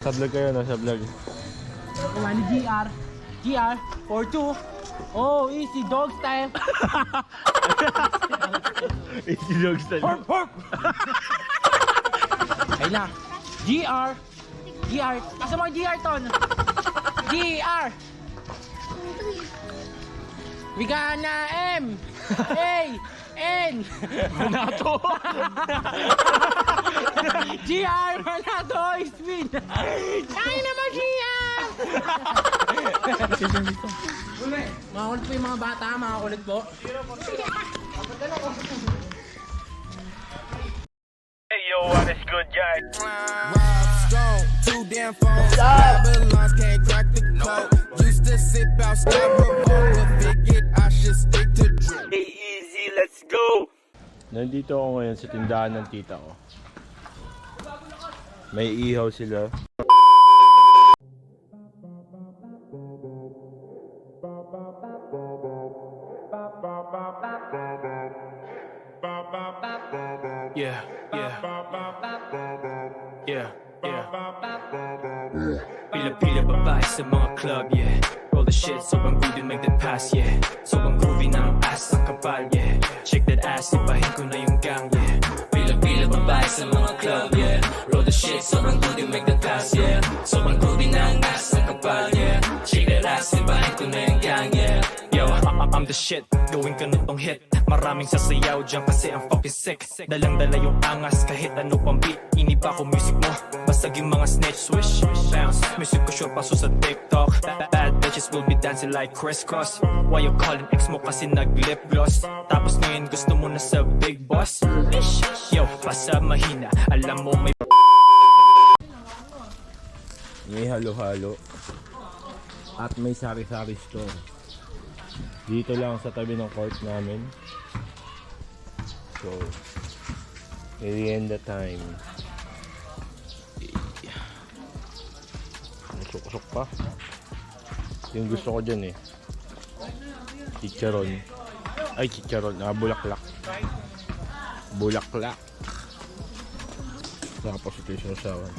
Sa vlog kayo, no? Sa vlog. Kumani GR. GR. 4-2. Oh, easy dog style. Easy dog style. Horp, horp. Ay na. GR. GR. Asa mo GR ton? GR. Bigana M. A. N. Manato. GR. Manato. Spin. Ay naman GR. Mga kulit po yung mga bata. Mga kulit po. Hey yo, what is good, guys? Strong, too damn phone. Babylons can't crack the code. Used to sip out Styrofoam, but figured I should stick to drip. J-EAZY, let's go! Nandito ako ngayon sa tindahan ng tita ko. May ihaw sila. Yeah, yeah. Yeah, yeah. Pila-pila babae sa mga club, yeah. Roll the shit, sobrang groovy, make that pass, yeah. Sobrang groovy na ang ass ng kapal, yeah. Shake that ass, ibahin ko na yung gang, yeah. Pila-pila babae sa mga club, yeah. Roll the shit, sobrang groovy, make that pass, yeah. Sobrang groovy na ang ass ng kapal, yeah. Shake that ass, ibahin ko na yung gang, yeah. Yo, I'm the shit, gawin ka na tong hit. Maraming sasayaw dyan kasi ang fucking sick. Dalang-dala yung angas kahit ano pang beat. Iniba ko music mo, basag yung mga snitch. Swish, bounce, music ko sure paso sa TikTok. Bad bitches will be dancing like crisscross. Why you calling ex mo kasi nag-lip gloss? Tapos ngayon gusto mo na sa big boss. Yo, pasa mahina, alam mo may... May halo-halo. At may sari-sari store. Dito lang sa tabi ng court namin. So, merienda time. Usok-usok pa. Yung gusto ko dyan eh. Chicharon. Ay, chicharon. Bulaklak. Bulaklak. Tapos ito yung sinasawan.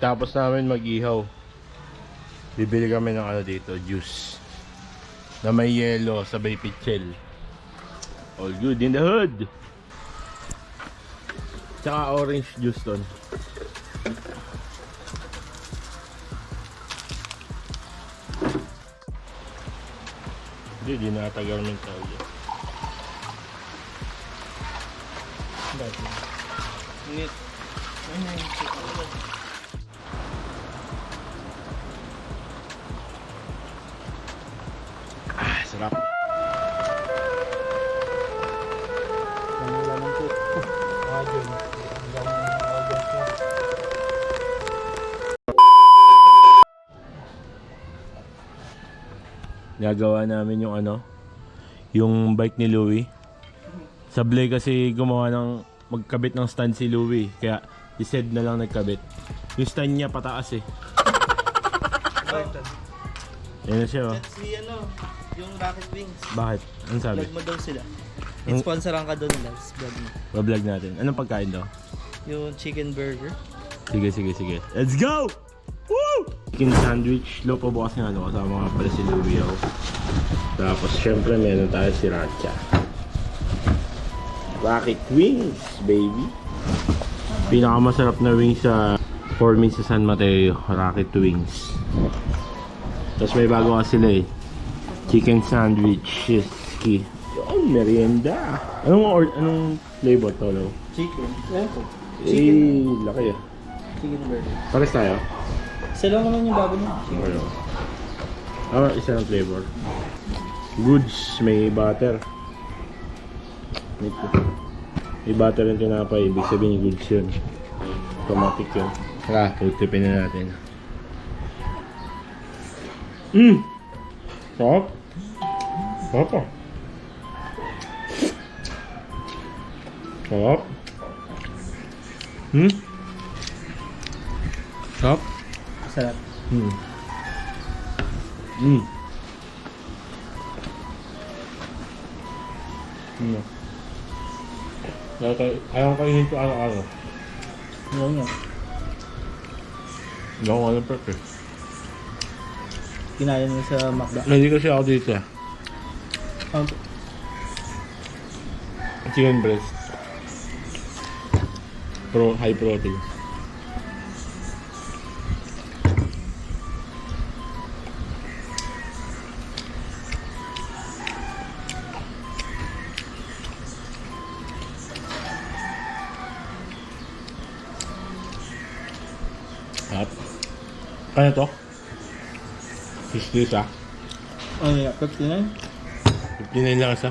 Tapos namin mag-ihaw. Bibili kami ng ano dito, juice. Na may yelo, sabay pichel. All good in the hood. Tsaka orange juice doon. Hindi natagal ng tao dyan. Init. Sarap. Nagawa namin yung ano, yung bike ni Louie. Sablay kasi gumawa ng magkabit ng stand si Louie, kaya si Sed na lang nagkabit. Yung stand niya pataas eh. Yan na siya oh. Si ano, yung Rocket Wings. Bakit? Ano sabi? Vlog mo daw sila. Sponsoran ka doon nila sa vlog mo. Vlog natin. Anong pagkain daw? Yung chicken burger. Sige, sige, sige. Let's go! Woo! Chicken sandwich. Low pa bukas nga ano. Kasama nga pala si Louie ako. Tapos syempre meron tayo si Racha. Rocket Wings, baby. Pinakamasarap na wings sa for me sa San Mateo. Rocket Wings. Tapos may bago ka sila eh. Chicken sandwich. Shiski. Ay, merienda. Anong flavor to, Lo? Chicken. Ayan po. Eh, laki ah. Chicken burger. Pares tayo? Isa lang naman yung bago niya. Chicken. Ano? Isa ng flavor. Goods, may butter. May butter yung tinapay. Ibig sabihin goods yun. Automatic yun. Saka, tutipin na natin. Sarap. Sarap ah. Sarap. Sarap. Sarap. Ayaw ko kainin ito araw-araw. Ano nga. Hindi ako alam perfect. Kinaya niyo sa Macda. Hindi kasi ako dito ah. Chicken breast. High protein. At kaya to? 60 ah. Ano nga, 59? 59 lang isa.